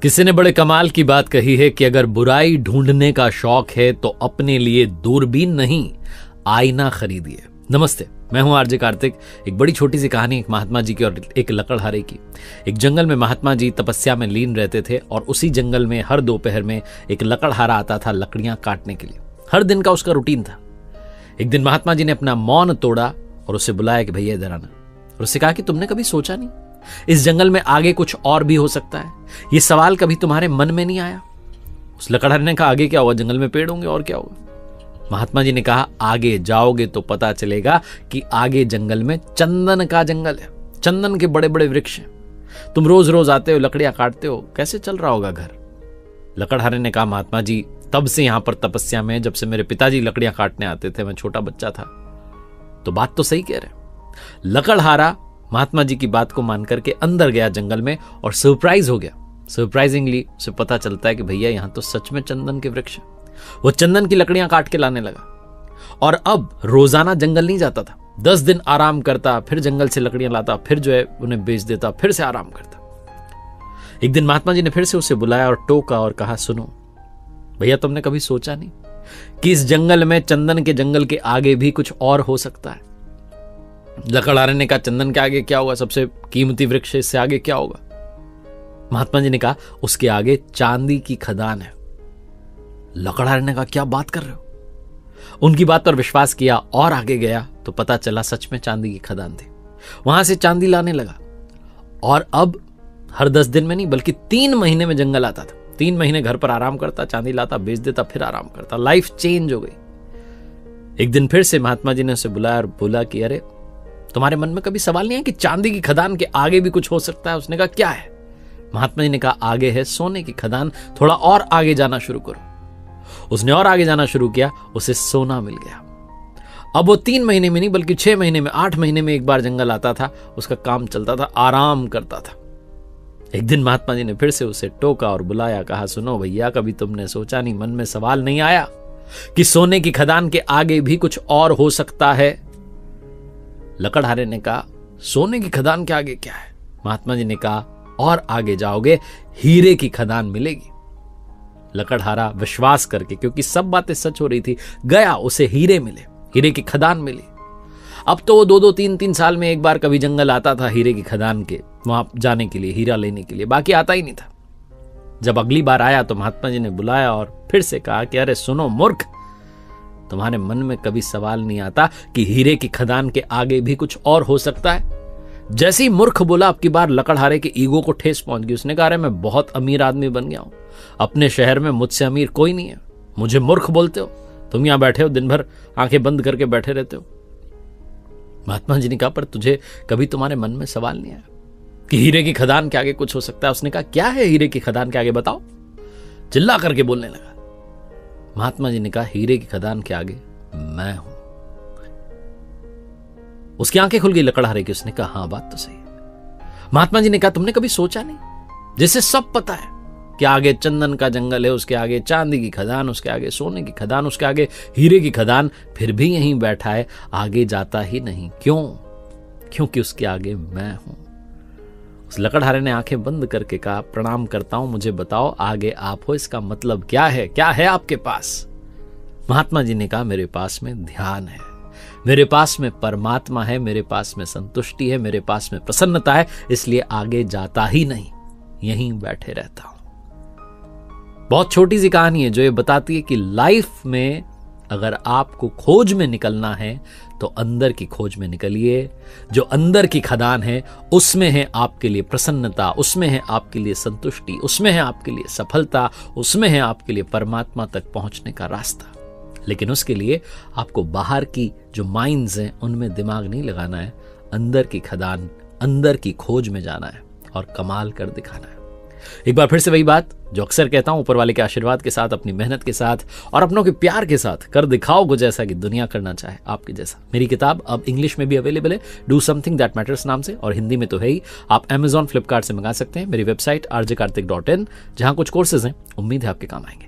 किसी ने बड़े कमाल की बात कही है कि अगर बुराई ढूंढने का शौक है तो अपने लिए दूरबीन नहीं, आईना खरीदिए। नमस्ते, मैं हूं आरजे कार्तिक। एक बड़ी छोटी सी कहानी एक महात्मा जी की और एक लकड़हारे की। एक जंगल में महात्मा जी तपस्या में लीन रहते थे और उसी जंगल में हर दोपहर में एक लकड़हारा आता था लकड़ियां काटने के लिए। हर दिन का उसका रूटीन था। एक दिन महात्मा जी ने अपना मौन तोड़ा और उसे बुलाया कि भैया इधर आना, और उससे कहा कि तुमने कभी सोचा नहीं इस जंगल में आगे कुछ और भी हो सकता है? ये सवाल कभी तुम्हारे मन में नहीं आया? उस लकड़हारे ने कहा आगे क्या होगा? जंगल में पेड़ होंगे और क्या होगा? महात्मा जी ने कहा आगे जाओगे तो पता चलेगा कि आगे जंगल में चंदन का जंगल है, चंदन के बड़े बड़े वृक्ष हैं। तुम रोज रोज आते हो, लकड़ियां काटते हो, कैसे चल रहा होगा घर? लकड़हारे ने कहा महात्मा जी, तब से यहां पर तपस्या में जब से मेरे पिताजी लकड़ियां काटने आते थे, मैं छोटा बच्चा था। तो बात तो सही कह रहे। लकड़हारा महात्मा जी की बात को मान करके अंदर गया जंगल में और सरप्राइज हो गया। सरप्राइजिंगली उसे पता चलता है कि भैया यहां तो सच में चंदन के वृक्ष हैं। वो चंदन की लकड़ियां काट के लाने लगा और अब रोजाना जंगल नहीं जाता था। 10 दिन आराम करता, फिर जंगल से लकड़ियां लाता, फिर जो है उन्हें बेच देता, फिर से आराम करता। एक दिन महात्मा जी ने फिर से उसे बुलाया और टोका और कहा सुनो भैया, तुमने कभी सोचा नहीं कि इस जंगल में, चंदन के जंगल के आगे भी कुछ और हो सकता है? लकड़हारे ने कहा चंदन के आगे क्या होगा? सबसे कीमती वृक्ष, इससे आगे क्या होगा? महात्मा जी ने कहा उसके आगे चांदी की खदान है। लकड़हारे ने कहा क्या बात कर रहे हो? उनकी बात पर विश्वास किया और आगे गया तो पता चला सच में चांदी की खदान थी। वहां से चांदी लाने लगा और अब हर 10 दिन में नहीं बल्कि 3 महीने में जंगल आता था। 3 महीने घर पर आराम करता, चांदी लाता, बेच देता, फिर आराम करता। लाइफ चेंज हो गई। एक दिन फिर से महात्मा जी ने उसे बुलाया और बोला कि अरे तुम्हारे मन में कभी सवाल नहीं है कि चांदी की खदान के आगे भी कुछ हो सकता है? उसने कहा क्या है? महात्मा जी ने कहा आगे है सोने की खदान, थोड़ा और आगे जाना शुरू करो। उसने और आगे जाना शुरू किया, उसे सोना मिल गया। अब वो 3 महीने में नहीं बल्कि 6 महीने में, 8 महीने में एक बार जंगल आता था, उसका काम चलता था, आराम करता था। एक दिन महात्मा जी ने फिर से उसे टोका और बुलाया, कहा सुनो भैया, कभी तुमने सोचा नहीं, मन में सवाल नहीं आया कि सोने की खदान के आगे भी कुछ और हो सकता है? लकड़हारे ने कहा सोने की खदान के आगे क्या है? महात्मा जी ने कहा और आगे जाओगे हीरे की खदान मिलेगी। लकड़हारा विश्वास करके, क्योंकि सब बातें सच हो रही थी, गया, उसे हीरे मिले, हीरे की खदान मिली। अब तो वो 2-2, 3-3 साल में एक बार कभी जंगल आता था हीरे की खदान के वहां जाने के लिए, हीरा लेने के लिए, बाकी आता ही नहीं था। जब अगली बार आया तो महात्मा जी ने बुलाया और फिर से कहा कि अरे सुनो मूर्ख, तुम्हारे मन में कभी सवाल नहीं आता कि हीरे की खदान के आगे भी कुछ और हो सकता है? जैसे ही मूर्ख बोला, अब की बार लकड़हारे के ईगो को ठेस पहुंच गई। उसने कहा अरे मैं बहुत अमीर आदमी बन गया हूं, अपने शहर में मुझसे अमीर कोई नहीं है, मुझे मूर्ख बोलते हो? तुम यहां बैठे हो, दिन भर आंखें बंद करके बैठे रहते हो। महात्मा जी ने कहा पर तुझे कभी तुम्हारे मन में सवाल नहीं आया कि हीरे की खदान के आगे कुछ हो सकता है? उसने कहा क्या है हीरे की खदान के आगे, बताओ। चिल्ला करके बोलने लगा। महात्मा जी ने कहा हीरे की खदान के आगे मैं हूं। उसकी आंखें खुल गई लकड़हारे की। उसने कहा हाँ बात तो सही है। महात्मा जी ने कहा तुमने कभी सोचा नहीं, जिसे सब पता है कि आगे चंदन का जंगल है, उसके आगे चांदी की खदान, उसके आगे सोने की खदान, उसके आगे हीरे की खदान, फिर भी यहीं बैठा है, आगे जाता ही नहीं। क्यों? क्योंकि उसके आगे मैं हूं। उस लकड़हारे ने आंखें बंद करके कहा प्रणाम करता हूं, मुझे बताओ आगे आप हो, इसका मतलब क्या है? क्या है आपके पास? महात्मा जी ने कहा मेरे पास में ध्यान है, मेरे पास में परमात्मा है, मेरे पास में संतुष्टि है, मेरे पास में प्रसन्नता है, इसलिए आगे जाता ही नहीं, यहीं बैठे रहता हूं। बहुत छोटी सी कहानी है जो ये बताती है कि लाइफ में अगर आपको खोज में निकलना है तो अंदर की खोज में निकलिए। जो अंदर की खदान है उसमें है आपके लिए प्रसन्नता, उसमें है आपके लिए संतुष्टि, उसमें है आपके लिए सफलता, उसमें है आपके लिए परमात्मा तक पहुंचने का रास्ता। लेकिन उसके लिए आपको बाहर की जो माइंड्स हैं उनमें दिमाग नहीं लगाना है, अंदर की खदान, अंदर की खोज में जाना है और कमाल कर दिखाना है। एक बार फिर से वही बात जो अक्सर कहता हूं, ऊपर वाले के आशीर्वाद के साथ, अपनी मेहनत के साथ और अपनों के प्यार के साथ कर दिखाओ कुछ ऐसा कि दुनिया करना चाहे आपके जैसा। मेरी किताब अब इंग्लिश में भी अवेलेबल है, डू समथिंग दैट मैटर्स नाम से, और हिंदी में तो है ही। आप Amazon, फ्लिपकार्ट से मंगा सकते हैं। मेरी वेबसाइट rjkartik.in, जहां कुछ कोर्सेज हैं, उम्मीद है आपके काम आएंगे।